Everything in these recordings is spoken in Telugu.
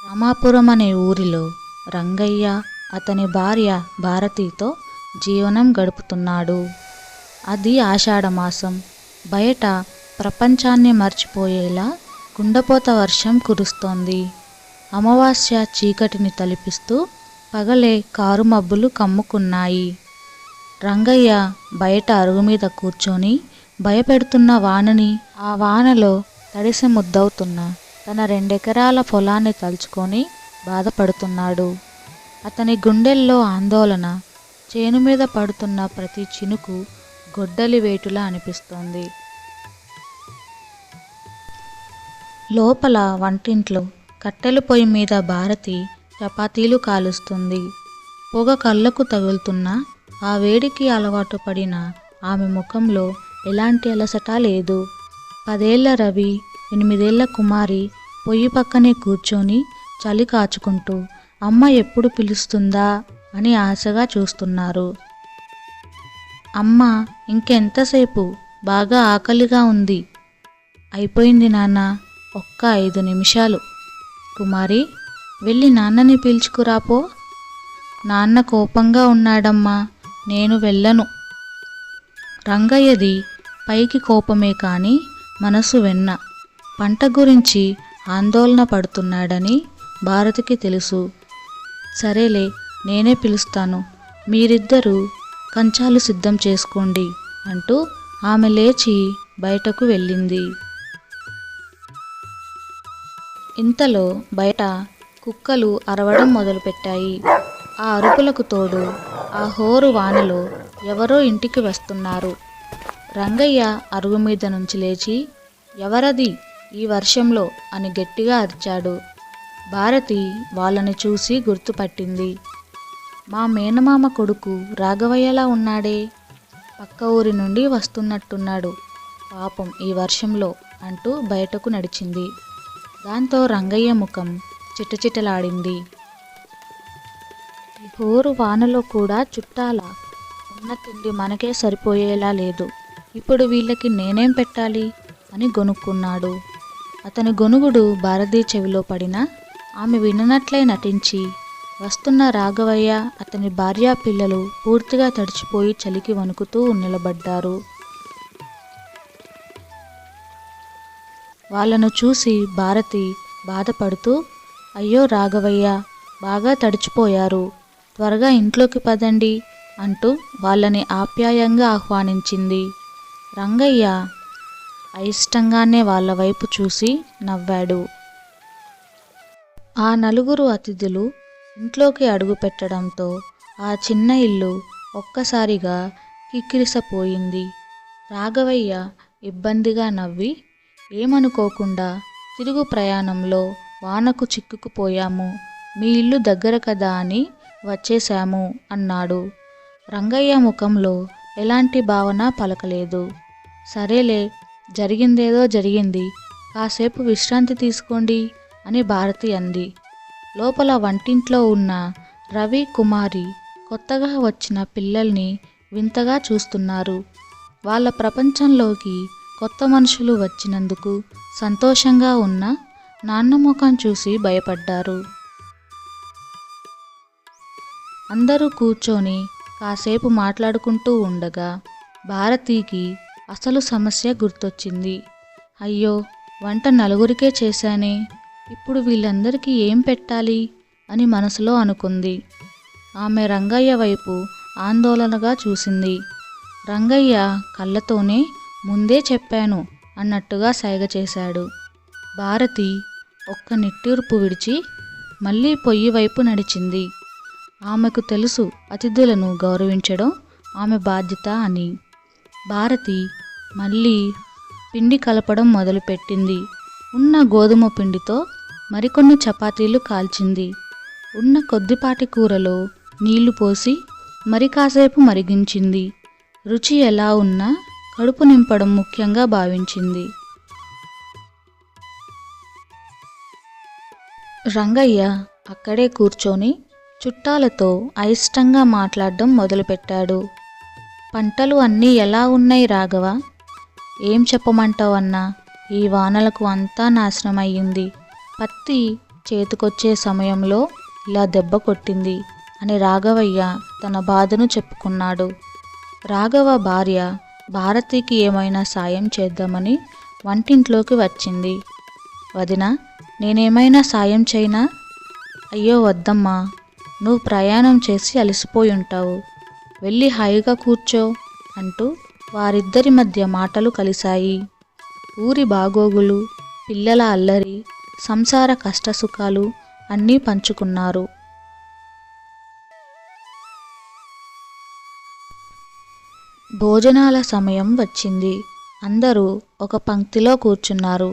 రామాపురం అనే ఊరిలో రంగయ్య అతని భార్య భారతితో జీవనం గడుపుతున్నాడు. అది ఆషాఢమాసం. బయట ప్రపంచాన్ని మర్చిపోయేలా కుండపోత వర్షం కురుస్తోంది. అమావాస్య చీకటిని తలిపిస్తూ పగలే కారుమబ్బులు కమ్ముకున్నాయి. రంగయ్య బయట అరుగుమీద కూర్చొని భయపెడుతున్న వానని, ఆ వానలో తడిసి ముద్దవుతున్న తన 2 ఎకరాల పొలాన్ని తలుచుకొని బాధపడుతున్నాడు. అతని గుండెల్లో ఆందోళన. చేను మీద పడుతున్న ప్రతి చినుకు గొడ్డలి వేటులా అనిపిస్తోంది. లోపల వంటింట్లో కట్టెల పొయ్యి మీద భారతి చపాతీలు కాలుస్తుంది. పొగ కళ్ళకు తగులుతున్నా ఆ వేడికి అలవాటు పడిన ఆమె ముఖంలో ఎలాంటి అలసట లేదు. 10 ఏళ్ల రవి, 8 ఏళ్ల కుమారి పొయ్యి పక్కనే కూర్చొని చలి కాచుకుంటూ అమ్మ ఎప్పుడు పిలుస్తుందా అని ఆశగా చూస్తున్నారు. అమ్మ, ఇంకెంతసేపు? బాగా ఆకలిగా ఉంది. అయిపోయింది నాన్న, ఒక్క 5 నిమిషాలు. కుమారి, వెళ్ళి నాన్నని పిలుచుకురాపో. నాన్న కోపంగా ఉన్నాడమ్మా, నేను వెళ్ళను. రంగయ్యది పైకి కోపమే కాని మనసు వెన్న. పంట గురించి ఆందోళన పడుతున్నాడని భారతికి తెలుసు. సరేలే, నేనే పిలుస్తాను, మీరిద్దరూ కంచాలు సిద్ధం చేసుకోండి అంటూ ఆమె లేచి బయటకు వెళ్ళింది. ఇంతలో బయట కుక్కలు అరవడం మొదలుపెట్టాయి. ఆ అరుపులకు తోడు ఆ హోరు వానలో ఎవరో ఇంటికి వస్తున్నారు. రంగయ్య అరుగు మీద నుంచి లేచి, ఎవరది ఈ వర్షంలో అని గట్టిగా అరిచాడు. భారతి వాళ్ళని చూసి గుర్తుపట్టింది. మా మేనమామ కొడుకు రాఘవయ్యలా ఉన్నాడే, పక్క ఊరి నుండి వస్తున్నట్టున్నాడు పాపం ఈ వర్షంలో అంటూ బయటకు నడిచింది. దాంతో రంగయ్య ముఖం చిటచిటలాడింది. హోరు వానలో కూడా చుట్టాల? ఉన్న తిండి మనకే సరిపోయేలా లేదు, ఇప్పుడు వీళ్ళకి నేనేం పెట్టాలి అని గొనుక్కున్నాడు. అతని గొనుగుడు భారతి చెవిలో పడినా ఆమె విననట్లే నటించి, వస్తున్న రాఘవయ్య, అతని భార్య, పిల్లలు పూర్తిగా తడిచిపోయి చలికి వణుకుతూ నిలబడ్డారు. వాళ్ళను చూసి భారతి బాధపడుతూ, అయ్యో రాఘవయ్య, బాగా తడిచిపోయారు, త్వరగా ఇంట్లోకి పదండి అంటూ వాళ్ళని ఆప్యాయంగా ఆహ్వానించింది. రంగయ్య అయిష్టంగానే వాళ్ళ వైపు చూసి నవ్వాడు. ఆ 4 అతిథులు ఇంట్లోకి అడుగు పెట్టడంతో ఆ చిన్న ఇల్లు ఒక్కసారిగా కిక్కిరిసపోయింది. రాఘవయ్య ఇబ్బందిగా నవ్వి, ఏమనుకోకుండా తిరుగు ప్రయాణంలో వానకు చిక్కుకుపోయాము, మీ ఇల్లు దగ్గర కదా అని వచ్చేశాము అన్నాడు. రంగయ్య ముఖంలో ఎలాంటి భావన పలకలేదు. సరేలే, జరిగిందేదో జరిగింది, కాసేపు విశ్రాంతి తీసుకోండి అని భారతి అంది. లోపల వంటింట్లో ఉన్న రవి, కుమారి కొత్తగా వచ్చిన పిల్లల్ని వింతగా చూస్తున్నారు. వాళ్ళ ప్రపంచంలోకి కొత్త మనుషులు వచ్చినందుకు సంతోషంగా ఉన్న నాన్న ముఖం చూసి భయపడ్డారు. అందరూ కూర్చొని కాసేపు మాట్లాడుకుంటూ ఉండగా భారతికి అసలు సమస్య గుర్తొచ్చింది. అయ్యో, వంట 4 చేశానే, ఇప్పుడు వీళ్ళందరికీ ఏం పెట్టాలి అని మనసులో అనుకుంది. ఆమె రంగయ్య వైపు ఆందోళనగా చూసింది. రంగయ్య కళ్ళతోనే ముందే చెప్పాను అన్నట్టుగా సైగ చేశాడు. భారతి ఒక్క నిట్టూర్పు విడిచి మళ్ళీ పొయ్యి వైపు నడిచింది. ఆమెకు తెలుసు అతిథులను గౌరవించడం ఆమె బాధ్యత అని. భారతి మళ్ళీ పిండి కలపడం మొదలుపెట్టింది. ఉన్న గోధుమ పిండితో మరికొన్ని చపాతీలు కాల్చింది. ఉన్న కొద్దిపాటి కూరలో నీళ్లు పోసి మరి కాసేపు మరిగించింది. రుచి ఎలా ఉన్నా కడుపు నింపడం ముఖ్యంగా భావించింది. రంగయ్య అక్కడే కూర్చొని చుట్టాలతో అయిష్టంగా మాట్లాడడం మొదలుపెట్టాడు. పంటలు అన్నీ ఎలా ఉన్నాయి రాఘవ? ఏం చెప్పమంటావు అన్నా, ఈ వానలకు అంతా నాశనమయ్యింది. పత్తి చేతికొచ్చే సమయంలో ఇలా దెబ్బ కొట్టింది అని రాఘవయ్య తన బాధను చెప్పుకున్నాడు. రాఘవ భార్య భారతికి ఏమైనా సాయం చేద్దామని వంటింట్లోకి వచ్చింది. వదినా, నేనేమైనా సాయం చేయనా? అయ్యో వద్దమ్మా, నువ్వు ప్రయాణం చేసి అలసిపోయి ఉంటావు, వెళ్ళి హాయిగా కూర్చో అంటూ వారిద్దరి మధ్య మాటలు కలిశాయి. ఊరి బాగోగులు, పిల్లల అల్లరి, సంసార కష్టసుఖాలు అన్నీ పంచుకున్నారు. భోజనాల సమయం వచ్చింది. అందరూ ఒక పంక్తిలో కూర్చున్నారు.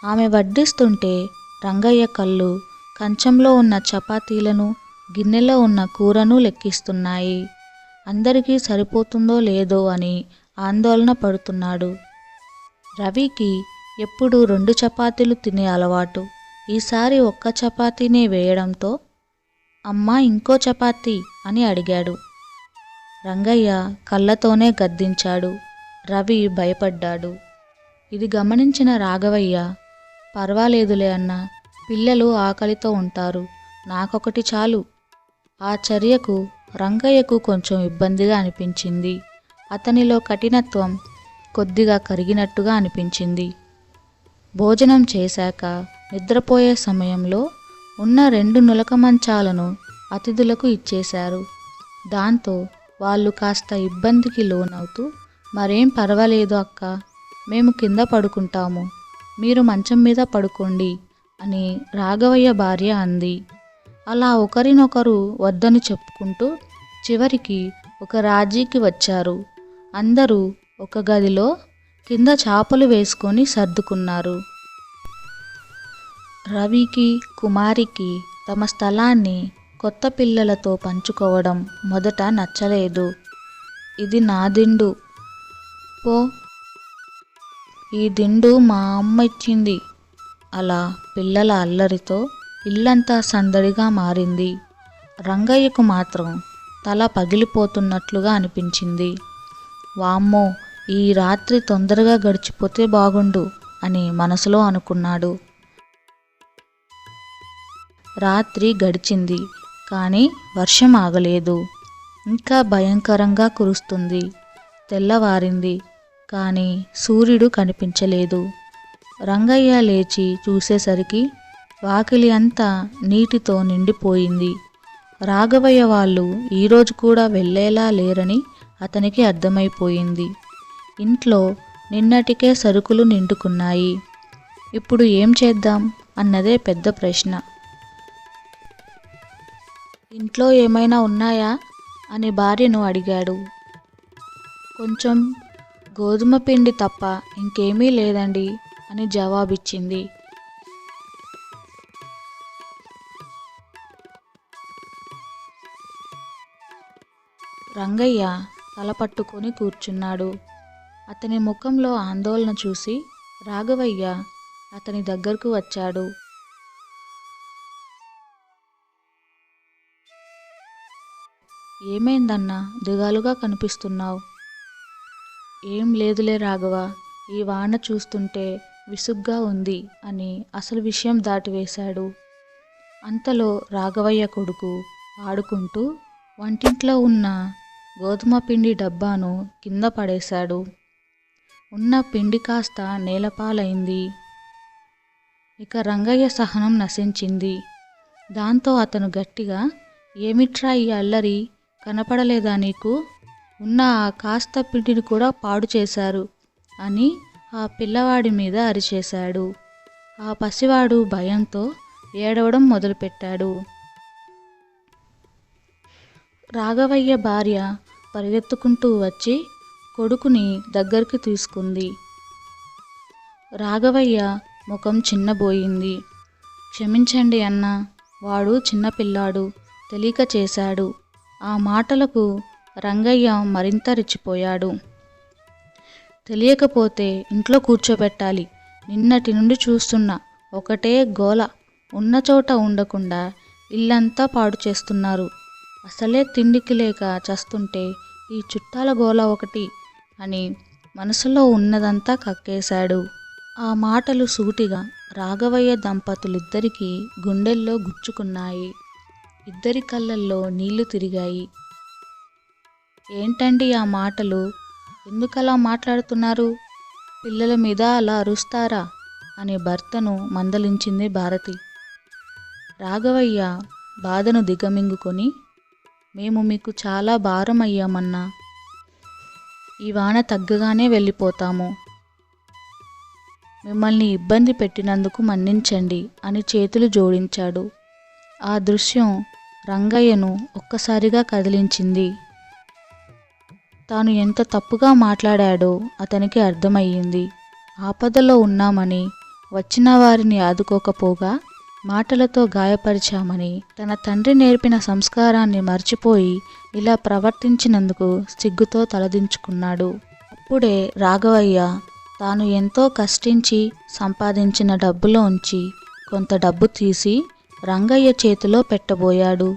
ఆమె వడ్డిస్తుంటే రంగయ్య కళ్ళు కంచంలో ఉన్న చపాతీలను, గిన్నెలో ఉన్న కూరను లెక్కిస్తున్నాయి. అందరికీ సరిపోతుందో లేదో అని ఆందోళన పడుతున్నాడు. రవికి ఎప్పుడూ 2 చపాతీలు తినే అలవాటు. ఈసారి ఒక్క చపాతీనే వేయడంతో అమ్మా ఇంకో చపాతీ అని అడిగాడు. రంగయ్య కళ్ళతోనే గద్దించాడు. రవి భయపడ్డాడు. ఇది గమనించిన రాఘవయ్య, పర్వాలేదులే అన్నా, పిల్లలు ఆకలితో ఉంటారు, నాకొకటి చాలు. ఆ చర్యకు రంగయ్యకు కొంచెం ఇబ్బందిగా అనిపించింది. అతనిలో కఠినత్వం కొద్దిగా కరిగినట్టుగా అనిపించింది. భోజనం చేశాక నిద్రపోయే సమయంలో ఉన్న 2 నులక మంచాలను అతిథులకు ఇచ్చేశారు. దాంతో వాళ్ళు కాస్త ఇబ్బందికి లోనవుతూ, మరేం పర్వాలేదు అక్క, మేము కింద పడుకుంటాము, మీరు మంచం మీద పడుకోండి అని రాఘవయ్య భార్య అంది. అలా ఒకరినొకరు వద్దని చెప్పుకుంటూ చివరికి ఒక రాజీకి వచ్చారు. అందరూ ఒక గదిలో కింద చాపలు వేసుకొని సర్దుకున్నారు. రవికి, కుమారికి తమ స్థలాన్ని కొత్త పిల్లలతో పంచుకోవడం మొదట నచ్చలేదు. ఇది నా దిండు, పో, ఈ దిండు మా అమ్మ ఇచ్చింది. అలా పిల్లల అల్లరితో ఇల్లంతా సందడిగా మారింది. రంగయ్యకు మాత్రం తల పగిలిపోతున్నట్లుగా అనిపించింది. వామ్మో, ఈ రాత్రి తొందరగా గడిచిపోతే బాగుండు అని మనసులో అనుకున్నాడు. రాత్రి గడిచింది, కానీ వర్షం ఆగలేదు. ఇంకా భయంకరంగా కురుస్తుంది. తెల్లవారింది, కానీ సూర్యుడు కనిపించలేదు. రంగయ్య లేచి చూసేసరికి వాకిలి అంతా నీటితో నిండిపోయింది. రాఘవయ్య వాళ్ళు ఈరోజు కూడా వెళ్ళేలా లేరని అతనికి అర్థమైపోయింది. ఇంట్లో నిన్నటికే సరుకులు నిండుకున్నాయి. ఇప్పుడు ఏం చేద్దాం అన్నదే పెద్ద ప్రశ్న. ఇంట్లో ఏమైనా ఉన్నాయా అని భార్యను అడిగాడు. కొంచెం గోధుమ పిండి తప్ప ఇంకేమీ లేదండి అని జవాబిచ్చింది. రంగయ్య తల పట్టుకొని కూర్చున్నాడు. అతని ముఖంలో ఆందోళన చూసి రాఘవయ్య అతని దగ్గరకు వచ్చాడు. ఏమైందన్నా, దిగాలుగా కనిపిస్తున్నావు? ఏం లేదులే రాఘవ, ఈ వాన చూస్తుంటే విసుగ్గా ఉంది అని అసలు విషయం దాటివేశాడు. అంతలో రాఘవయ్య కొడుకు ఆడుకుంటూ వంటింట్లో ఉన్న గోధుమ పిండి డబ్బాను కింద పడేశాడు. ఉన్న పిండి కాస్త నేలపాలైంది. ఇక రంగయ్య సహనం నశించింది. దాంతో అతను గట్టిగా, ఏమిట్రా ఈ అల్లరి, కనపడలేదా నీకు? ఉన్న ఆ కాస్త పిండిని కూడా పాడు చేశారు అని ఆ పిల్లవాడి మీద అరిచేశాడు. ఆ పసివాడు భయంతో ఏడవడం మొదలుపెట్టాడు. రాఘవయ్య భార్య పరిగెత్తుకుంటూ వచ్చి కొడుకుని దగ్గరికి తీసుకుంది. రాఘవయ్య ముఖం చిన్నబోయింది. క్షమించండి అన్నా, వాడు చిన్నపిల్లాడు, తెలియక చేశాడు. ఆ మాటలకు రంగయ్య మరింత రెచ్చిపోయాడు. తెలియకపోతే ఇంట్లో కూర్చోబెట్టాలి, నిన్నటి నుండి చూస్తున్నా, ఒకటే గోల, ఉన్న చోట ఉండకుండా ఇల్లంతా పాడు చేస్తున్నారు. అసలే తిండికి లేక చస్తుంటే ఈ చుట్టాల గోల ఒకటి అని మనసులో ఉన్నదంతా కక్కేశాడు. ఆ మాటలు సూటిగా రాఘవయ్య దంపతులిద్దరికీ గుండెల్లో గుచ్చుకున్నాయి. ఇద్దరి కళ్ళల్లో నీళ్లు తిరిగాయి. ఏంటండి ఆ మాటలు? ఎందుకలా మాట్లాడుతున్నారు? పిల్లల మీద అలా అరుస్తారా అని భర్తను మందలించింది భారతి. రాఘవయ్య బాధను దిగమింగుకొని, మేము మీకు చాలా భారం అయ్యామన్నా. ఈ వాన తగ్గగానే వెళ్ళిపోతాము. మిమ్మల్ని ఇబ్బంది పెట్టినందుకు మన్నించండి అని చేతులు జోడించాడు. ఆ దృశ్యం రంగయ్యను ఒక్కసారిగా కదిలించింది. తాను ఎంత తప్పుగా మాట్లాడాడో అతనికి అర్థమయ్యింది. ఆపదలో ఉన్నామని వచ్చిన వారిని ఆదుకోకపోగా మాటలతో గాయపరిచామని, తన తండ్రి నేర్పిన సంస్కారాన్ని మర్చిపోయి ఇలా ప్రవర్తించినందుకు సిగ్గుతో తలదించుకున్నాడు. అప్పుడే రాఘవయ్య తాను ఎంతో కష్టించి సంపాదించిన డబ్బులోంచి కొంత డబ్బు తీసి రంగయ్య చేతిలో పెట్టబోయాడు.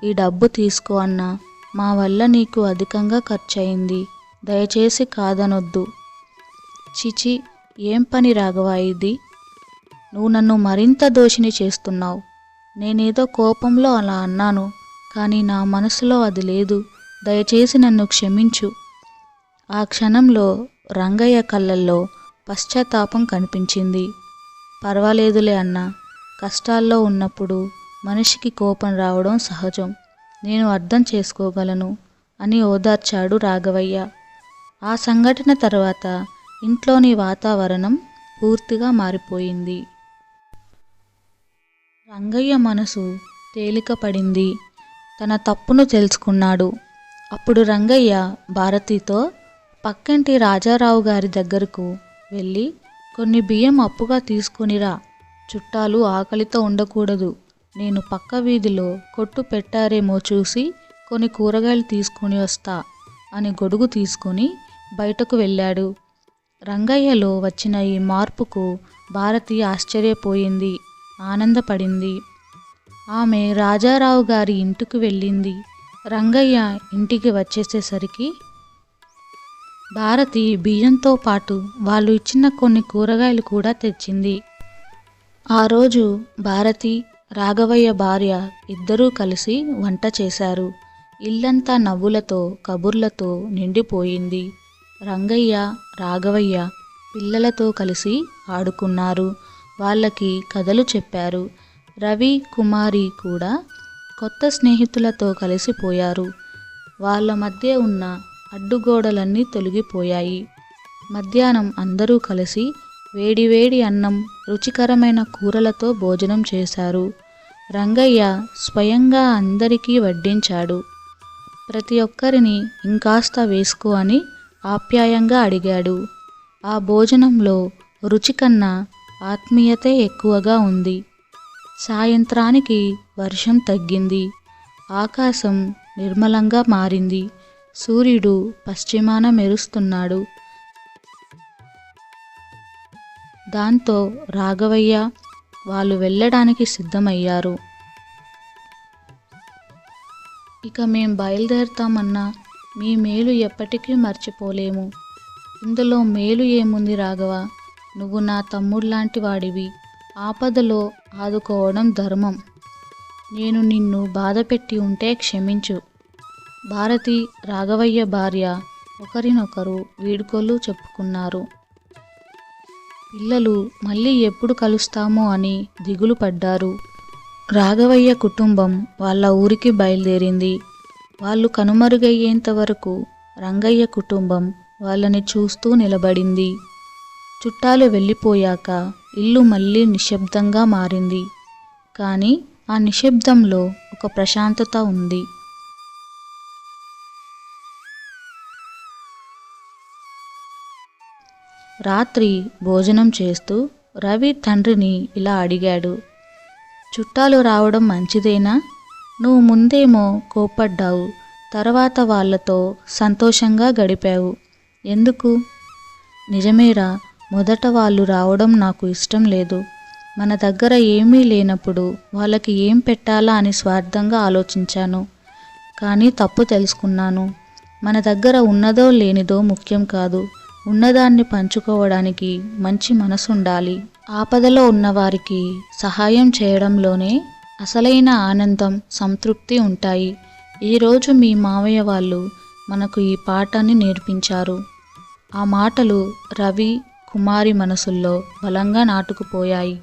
ఈ డబ్బు తీసుకో అన్నా, మా వల్ల నీకు అధికంగా ఖర్చయింది, దయచేసి కాదనొద్దు. చిచి, ఏం పని రాఘవ ఇది? నువ్వు నన్ను మరింత దోషిని చేస్తున్నావు. నేనేదో కోపంలో అలా అన్నాను, కానీ నా మనసులో అది లేదు. దయచేసి నన్ను క్షమించు. ఆ క్షణంలో రంగయ్య కళ్ళల్లో పశ్చాత్తాపం కనిపించింది. పర్వాలేదులే అన్నా, కష్టాల్లో ఉన్నప్పుడు మనిషికి కోపం రావడం సహజం. నేను అర్థం చేసుకోగలను అని ఓదార్చాడు రాఘవయ్య. ఆ సంఘటన తర్వాత ఇంట్లోని వాతావరణం పూర్తిగా మారిపోయింది. రంగయ్య మనసు తేలిక పడింది. తన తప్పును తెలుసుకున్నాడు. అప్పుడు రంగయ్య భారతితో పక్కింటి రాజారావు గారి దగ్గరకు వెళ్ళి, కొన్ని బియ్యం అప్పుగా తీసుకునిరా, చుట్టాలు ఆకలితో ఉండకూడదు. నేను పక్క వీధిలో కొట్టు పెట్టారేమో చూసి కొన్ని కూరగాయలు తీసుకుని వస్తా అని గొడుగు తీసుకొని బయటకు వెళ్ళాడు. రంగయ్యలో వచ్చిన ఈ మార్పుకు భారతి ఆశ్చర్యపోయింది, ఆనందపడింది. ఆమె రాజారావు గారి ఇంటికి వెళ్ళింది. రంగయ్య ఇంటికి వచ్చేసేసరికి భారతి బియ్యంతో పాటు వాళ్ళు ఇచ్చిన కొన్ని కూరగాయలు కూడా తెచ్చింది. ఆ రోజు భారతి, రాఘవయ్య భార్య ఇద్దరూ కలిసి వంట చేశారు. ఇల్లంతా నవ్వులతో, కబుర్లతో నిండిపోయింది. రంగయ్య, రాఘవయ్య పిల్లలతో కలిసి ఆడుకున్నారు. వాళ్ళకి కథలు చెప్పారు. రవి, కుమారి కూడా కొత్త స్నేహితులతో కలిసిపోయారు. వాళ్ళ మధ్య ఉన్న అడ్డుగోడలన్నీ తొలగిపోయాయి. మధ్యాహ్నం అందరూ కలిసి వేడివేడి అన్నం, రుచికరమైన కూరలతో భోజనం చేశారు. రంగయ్య స్వయంగా అందరికీ వడ్డించాడు. ప్రతి ఒక్కరిని ఇంకాస్త వేసుకో అని ఆప్యాయంగా అడిగాడు. ఆ భోజనంలో రుచి కన్నా ఆత్మీయతే ఎక్కువగా ఉంది. సాయంత్రానికి వర్షం తగ్గింది. ఆకాశం నిర్మలంగా మారింది. సూర్యుడు పశ్చిమాన మెరుస్తున్నాడు. దాంతో రాఘవయ్య వాళ్ళు వెళ్ళడానికి సిద్ధమయ్యారు. ఇక మేం బయలుదేరుతామన్నా, మీ మేలు ఎప్పటికీ మర్చిపోలేము. ఇందులో మేలు ఏముంది రాఘవ? నువ్వు నా తమ్ముళ్లాంటి వాడివి. ఆపదలో ఆదుకోవడం ధర్మం. నేను నిన్ను బాధపెట్టి ఉంటే క్షమించు. భారతి, రాఘవయ్య భార్య ఒకరినొకరు వీడ్కోలు చెప్పుకున్నారు. పిల్లలు మళ్ళీ ఎప్పుడు కలుస్తామో అని దిగులు పడ్డారు. రాఘవయ్య కుటుంబం వాళ్ళ ఊరికి బయలుదేరింది. వాళ్ళు కనుమరుగయ్యేంత వరకు రంగయ్య కుటుంబం వాళ్ళని చూస్తూ నిలబడింది. చుట్టాలు వెళ్ళిపోయాక ఇల్లు మళ్ళీ నిశ్శబ్దంగా మారింది. కానీ ఆ నిశ్శబ్దంలో ఒక ప్రశాంతత ఉంది. రాత్రి భోజనం చేస్తూ రవి తండ్రిని ఇలా అడిగాడు. చుట్టాలు రావడం మంచిదేనా? నువ్వు ముందేమో కోప్పడ్డావు, తర్వాత వాళ్ళతో సంతోషంగా గడిపావు. ఎందుకు? నిజమేరా, మొదట వాళ్ళు రావడం నాకు ఇష్టం లేదు. మన దగ్గర ఏమీ లేనప్పుడు వాళ్ళకి ఏం పెట్టాలా అని స్వార్థంగా ఆలోచించాను. కానీ తప్పు తెలుసుకున్నాను. మన దగ్గర ఉన్నదో లేనిదో ముఖ్యం కాదు, ఉన్నదాన్ని పంచుకోవడానికి మంచి మనసుండాలి. ఆపదలో ఉన్నవారికి సహాయం చేయడంలోనే అసలైన ఆనందం, సంతృప్తి ఉంటాయి. ఈరోజు మీ మావయ్య వాళ్ళు మనకు ఈ పాఠాన్ని నేర్పించారు. ఆ మాటలు రవి, కుమారి మనసుల్లో బలంగా నాటుకుపోయాయి.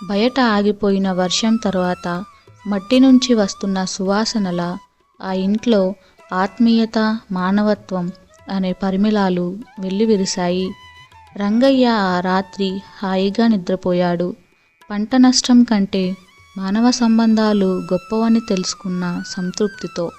బయట ఆగిపోయిన వర్షం తర్వాత మట్టి నుంచి వస్తున్న సువాసనల ఆ ఇంట్లో ఆత్మీయత, మానవత్వం అనే పరిమళాలు వెల్లివిరిశాయి. రంగయ్య ఆ రాత్రి హాయిగా నిద్రపోయాడు. పంట నష్టం కంటే మానవ సంబంధాలు గొప్పవని తెలుసుకున్న సంతృప్తితో.